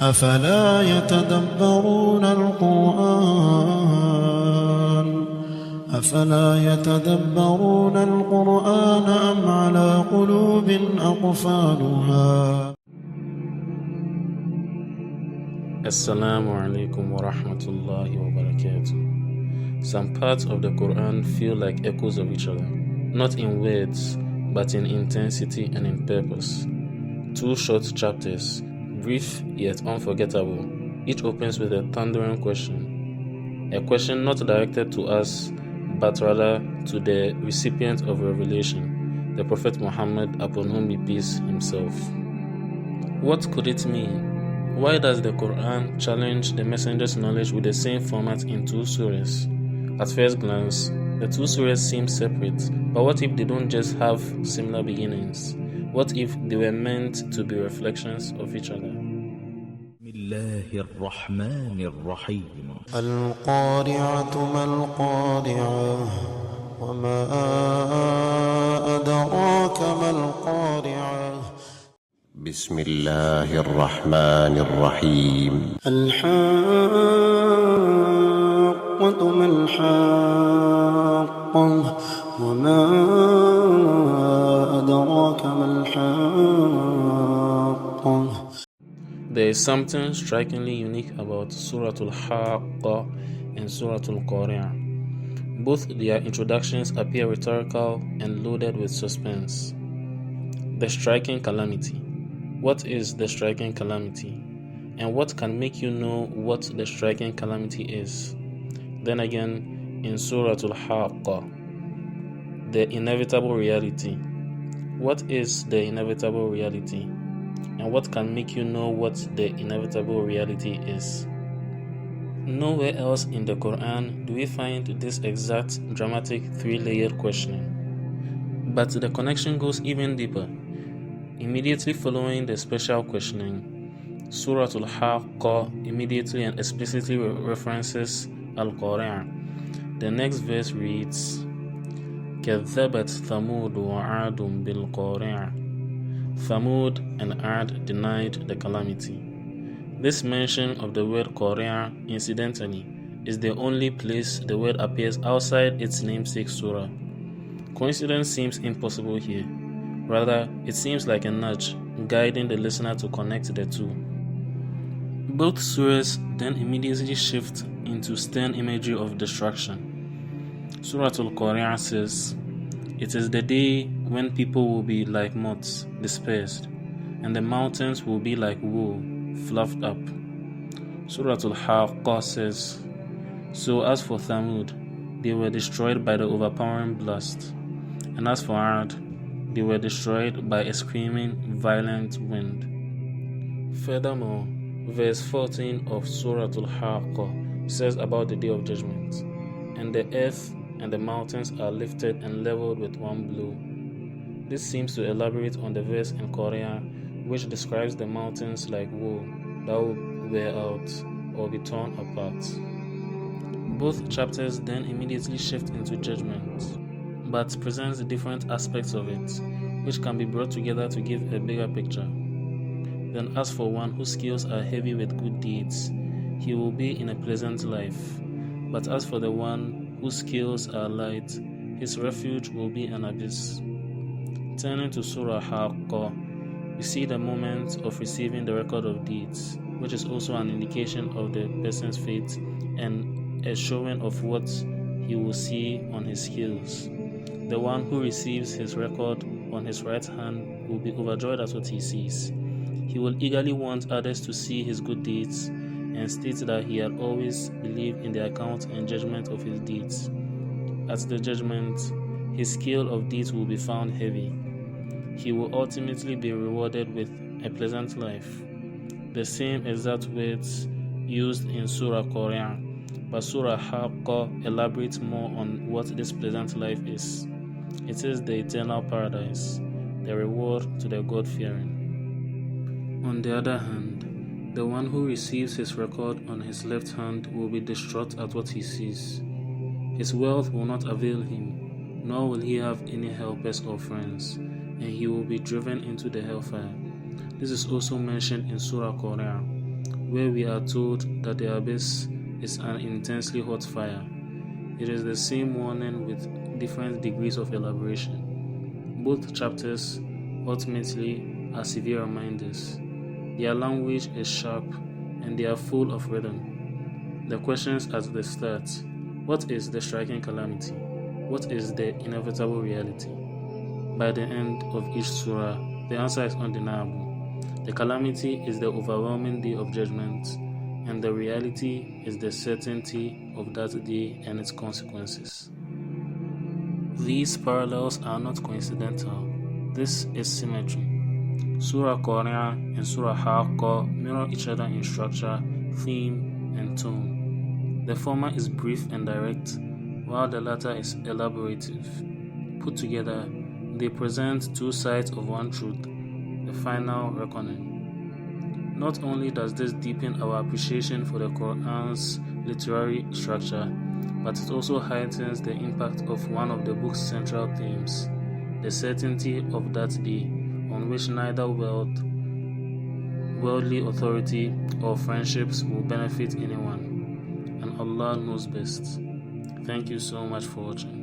أفلا يتدبرون القرآن أم على قلوب أقفالها. Assalamu alaikum wa rahmatullahi wa barakatuh. Some parts of the Quran feel like echoes of each other, not in words, but in intensity and in purpose. 2 short chapters, brief yet unforgettable, each opens with a thundering question. A question not directed to us, but rather to the recipient of revelation, the Prophet Muhammad, upon whom be peace himself. What could it mean? Why does the Quran challenge the messenger's knowledge with the same format in 2 surahs? At first glance, the 2 surahs seem separate, but what if they don't just have similar beginnings? What if they were meant to be reflections of each other? القارعة ما القارعة وما أدراك ما القارعة بسم الله الرحمن الرحيم الحاقة ما الحاقة وما أدراك ما الحاقة. There is something strikingly unique about Surah Al-Haqqa and Surah Al-Qur'an. Both their introductions appear rhetorical and loaded with suspense. The striking calamity. What is the striking calamity? And what can make you know what the striking calamity is? Then again, in Surah Al-Haqqa, the inevitable reality. What is the inevitable reality? And what can make you know what the inevitable reality is? Nowhere else in the Quran do we find this exact dramatic 3-layered questioning. But the connection goes even deeper. Immediately following the special questioning, Surah Al-Haqqa immediately and explicitly references Al-Qur'an. The next verse reads, كَذَّبَتْ ثَمُودُ وَعَادٌ بِالْقَارِعَةِ. Thamud and Ad denied the calamity. This mention of the word Qari'ah, incidentally, is the only place the word appears outside its namesake surah. Coincidence seems impossible here. Rather, it seems like a nudge, guiding the listener to connect the two. Both surahs then immediately shift into stern imagery of destruction. Surah Al-Qari'ah says, "It is the day when people will be like moths, dispersed, and the mountains will be like wool, fluffed up." Surah Al-Haqqa says, "So as for Thamud, they were destroyed by the overpowering blast, and as for Ad, they were destroyed by a screaming, violent wind." Furthermore, verse 14 of Surah Al-Haqqa says about the day of judgment, "And the earth and the mountains are lifted and leveled with one blow." This seems to elaborate on the verse in Korea which describes the mountains like wool that will wear out or be torn apart. Both chapters then immediately shift into judgment, but presents different aspects of it, which can be brought together to give a bigger picture. Then as for one whose scales are heavy with good deeds, he will be in a pleasant life. But as for the one whose scales are light, his refuge will be an abyss. Turning to Surah Haqqa, we see the moment of receiving the record of deeds, which is also an indication of the person's fate and a showing of what he will see on his scales. The one who receives his record on his right hand will be overjoyed at what he sees. He will eagerly want others to see his good deeds and state that he had always believed in the account and judgment of his deeds. At the judgment, his scale of deeds will be found heavy. He will ultimately be rewarded with a pleasant life. The same exact words used in Surah Qur'an, but Surah Haqqa elaborates more on what this pleasant life is. It is the eternal paradise, the reward to the God-fearing. On the other hand, the one who receives his record on his left hand will be distraught at what he sees. His wealth will not avail him, nor will he have any helpers or friends, and he will be driven into the hellfire. This is also mentioned in Surah Qur'an. where we are told that the abyss is an intensely hot fire. It is the same warning with different degrees of elaboration. Both chapters ultimately are severe reminders. Their language is sharp and they are full of rhythm. The questions at the start: what is the striking calamity? What is the inevitable reality? By the end of each surah, the answer is undeniable. The calamity is the overwhelming day of judgment, and the reality is the certainty of that day and its consequences. These parallels are not coincidental. This is symmetry. Surah Qur'an and Surah Haqqa mirror each other in structure, theme, and tone. The former is brief and direct, while the latter is elaborative. Put together, they present two sides of one truth, the final reckoning. Not only does this deepen our appreciation for the Qur'an's literary structure, but it also heightens the impact of one of the book's central themes, the certainty of that day on which neither worldly authority or friendships will benefit anyone, and Allah knows best. Thank you so much for watching.